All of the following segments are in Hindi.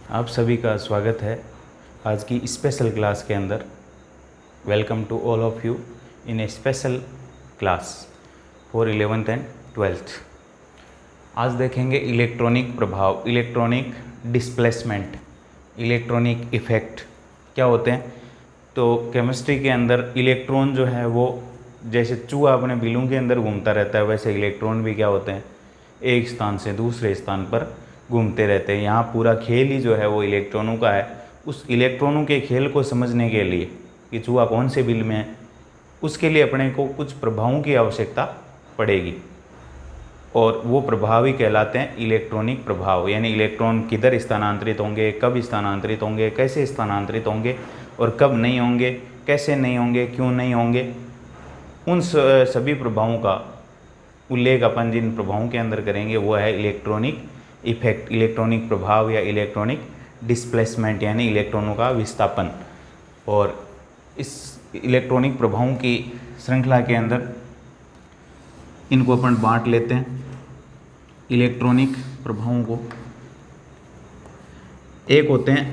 आप सभी का स्वागत है आज की स्पेशल क्लास के अंदर। Welcome to all of you in a special class for 11th and 12th। आज देखेंगे इलेक्ट्रॉनिक प्रभाव, इलेक्ट्रॉनिक डिस्प्लेसमेंट, इलेक्ट्रॉनिक इफ़ेक्ट क्या होते हैं। तो केमिस्ट्री के अंदर इलेक्ट्रॉन जो है वो जैसे चूहा अपने बिलों के अंदर घूमता रहता है, वैसे इलेक्ट्रॉन भी क्या होते हैं, एक स्थान से दूसरे स्थान पर घूमते रहते हैं। यहाँ पूरा खेल ही जो है वो इलेक्ट्रॉनों का है। उस इलेक्ट्रॉनों के खेल को समझने के लिए कि चूहा कौन से बिल में है, उसके लिए अपने को कुछ प्रभावों की आवश्यकता पड़ेगी और वो प्रभाव ही कहलाते हैं इलेक्ट्रॉनिक प्रभाव। यानी इलेक्ट्रॉन किधर स्थानांतरित होंगे, कब स्थानांतरित होंगे, कैसे स्थानांतरित होंगे और कब नहीं होंगे, कैसे नहीं होंगे, क्यों नहीं होंगे, उन सभी प्रभावों का उल्लेख अपन जिन प्रभावों के अंदर करेंगे वो है इलेक्ट्रॉनिक इफेक्ट, इलेक्ट्रॉनिक प्रभाव या इलेक्ट्रॉनिक डिस्प्लेसमेंट यानी इलेक्ट्रॉनों का विस्थापन। और इस इलेक्ट्रॉनिक प्रभावों की श्रृंखला के अंदर इनको अपन बांट लेते हैं इलेक्ट्रॉनिक प्रभावों को। एक होते हैं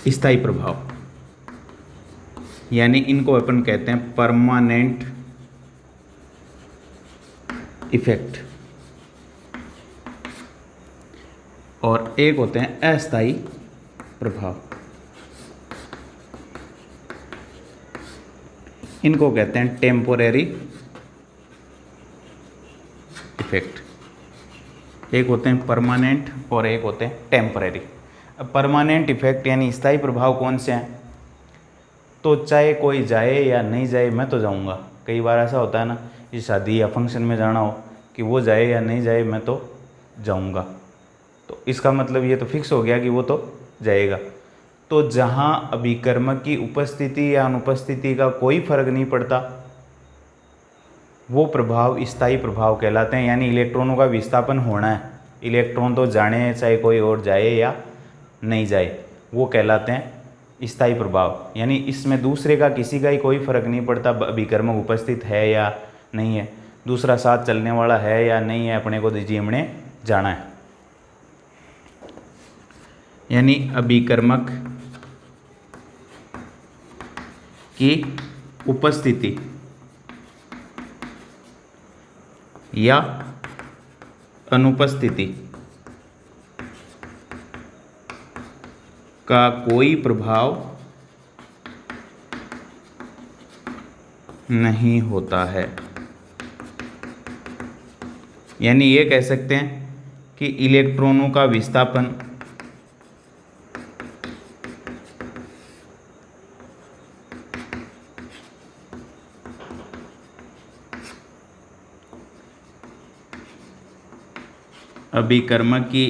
स्थायी प्रभाव, यानी इनको अपन कहते हैं परमानेंट इफेक्ट, और एक होते हैं अस्थायी प्रभाव, इनको कहते हैं टेम्पोरेरी इफेक्ट। एक होते हैं परमानेंट और एक होते हैं टेम्परेरी। अब परमानेंट इफेक्ट यानी स्थायी प्रभाव कौन से हैं, तो चाहे कोई जाए या नहीं जाए मैं तो जाऊंगा। कई बार ऐसा होता है ना, ये शादी या फंक्शन में जाना हो कि वो जाए या नहीं जाए मैं तो जाऊंगा, तो इसका मतलब ये तो फिक्स हो गया कि वो तो जाएगा। तो जहाँ अभिकर्मक की उपस्थिति या अनुपस्थिति का कोई फर्क नहीं पड़ता, वो प्रभाव स्थायी प्रभाव कहलाते हैं। यानी इलेक्ट्रॉनों का विस्थापन होना है, इलेक्ट्रॉन तो जाने चाहे कोई और जाए या नहीं जाए, वो कहलाते हैं स्थायी प्रभाव। यानी इसमें दूसरे का किसी का ही कोई फर्क नहीं पड़ता, अभिकर्मक उपस्थित है या नहीं है, दूसरा साथ चलने वाला है या नहीं है, अपने को जिमने जाना है। यानी अभिकर्मक की उपस्थिति या अनुपस्थिति का कोई प्रभाव नहीं होता है। यानी ये कह सकते हैं कि इलेक्ट्रॉनों का विस्थापन अभिकर्मक की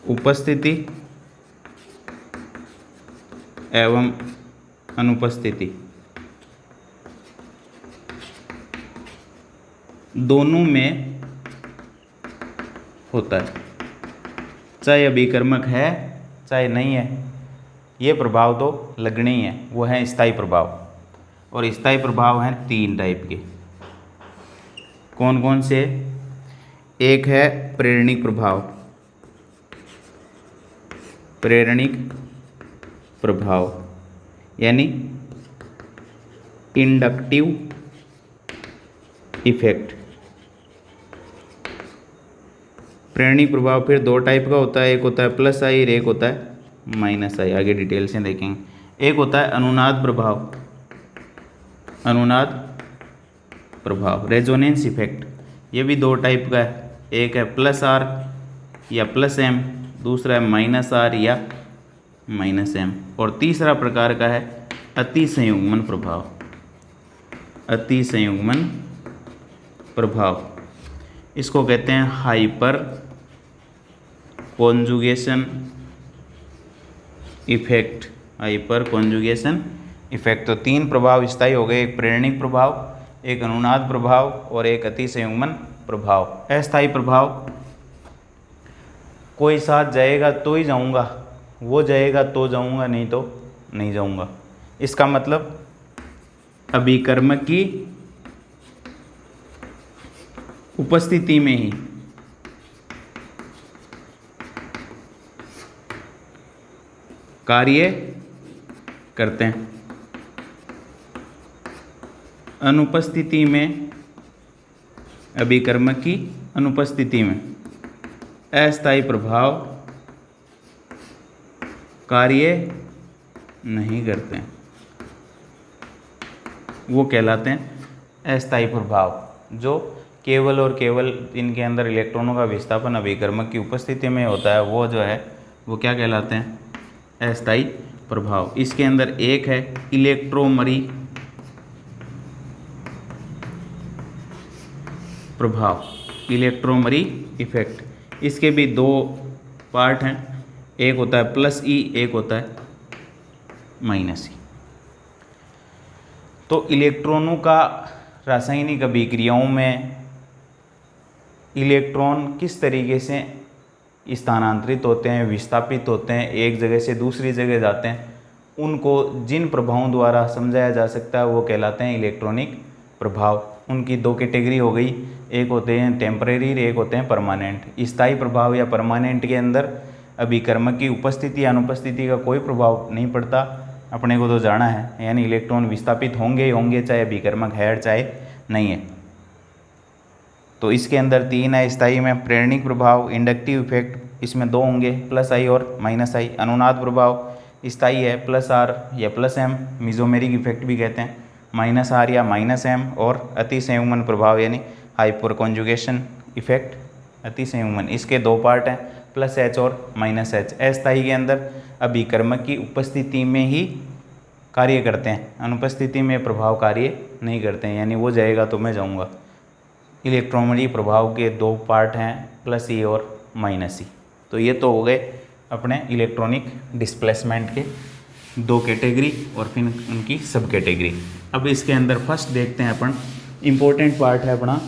उपस्थिति एवं अनुपस्थिति दोनों में होता है, चाहे अभिकर्मक है चाहे नहीं है, ये प्रभाव तो लगने ही है। वो है स्थायी प्रभाव, और स्थायी प्रभाव हैं 3 टाइप के। कौन कौन से? एक है प्रेरणिक प्रभाव, प्रेरणिक प्रभाव यानी इंडक्टिव इफेक्ट। प्रेरणिक प्रभाव फिर 2 टाइप का होता है, एक होता है प्लस आई और एक होता है माइनस आई। आगे डिटेल से देखेंगे। एक होता है अनुनाद प्रभाव, अनुनाद प्रभाव रेजोनेंस इफेक्ट, ये भी 2 टाइप का है, एक है प्लस आर या प्लस एम, दूसरा है माइनस आर या माइनस एम, और तीसरा प्रकार का है अति संयुग्मन प्रभाव, अति संयुग्मन प्रभाव। इसको कहते हैं hyper conjugation effect, hyper conjugation effect. तो 3 प्रभाव स्थायी हो गए, एक प्रेरणिक प्रभाव, एक अनुनाद प्रभाव और एक अति संयुग्मन प्रभाव। अस्थायी प्रभाव, कोई साथ जाएगा तो ही जाऊंगा, वो जाएगा तो जाऊंगा, नहीं तो नहीं जाऊंगा। इसका मतलब अभिकर्मक की उपस्थिति में ही कार्य करते हैं। अनुपस्थिति में, अभिकर्मक की अनुपस्थिति में अस्थायी प्रभाव कार्य नहीं करते हैं, वो कहलाते हैं अस्थायी प्रभाव। जो केवल और केवल इनके अंदर इलेक्ट्रॉनों का विस्थापन अभिकर्मक की उपस्थिति में होता है, वो जो है वो क्या कहलाते हैं, अस्थायी प्रभाव। इसके अंदर एक है इलेक्ट्रोमरी प्रभाव, इलेक्ट्रोमरी इफेक्ट। इसके भी दो पार्ट हैं, एक होता है प्लस ई, एक होता है माइनस ई। तो इलेक्ट्रॉनों का रासायनिक अभिक्रियाओं में इलेक्ट्रॉन किस तरीके से स्थानांतरित होते हैं, विस्थापित होते हैं, एक जगह से दूसरी जगह जाते हैं, उनको जिन प्रभावों द्वारा समझाया जा सकता है वो कहलाते हैं इलेक्ट्रॉनिक प्रभाव। उनकी दो कैटेगरी हो गई, एक होते हैं टेम्परेरी, एक होते हैं परमानेंट। स्थायी प्रभाव या परमानेंट के अंदर अभिकर्मक की उपस्थिति या अनुपस्थिति का कोई प्रभाव नहीं पड़ता, अपने को तो जाना है, यानी इलेक्ट्रॉन विस्थापित होंगे ही होंगे, चाहे अभिकर्मक है चाहे नहीं है। तो इसके अंदर तीन है स्थायी में, प्रेरणिक प्रभाव, इंडक्टिव इफेक्ट, इसमें दो होंगे प्लस आई और माइनस आई। अनुनाद प्रभाव स्थायी है, प्लस आर या प्लस एम, मिजोमेरिक इफेक्ट भी कहते हैं, माइनस आर या माइनस एम। और अतिसंयुग्मन प्रभाव यानी हाइपर कॉन्जुगेशन इफेक्ट, अतिसंयुग्मन, इसके दो पार्ट हैं, प्लस एच और माइनस एच। अस्थायी के अंदर अभिकर्मक की उपस्थिति में ही कार्य करते हैं, अनुपस्थिति में प्रभाव कार्य नहीं करते हैं, यानी वो जाएगा तो मैं जाऊँगा। इलेक्ट्रोमरी प्रभाव के दो पार्ट हैं, प्लस ई और माइनस ई। तो ये तो हो गए अपने इलेक्ट्रॉनिक डिस्प्लेसमेंट के दो कैटेगरी और फिर उनकी सब कैटेगरी। अब इसके अंदर फर्स्ट देखते हैं अपन, इम्पोर्टेंट पार्ट है अपना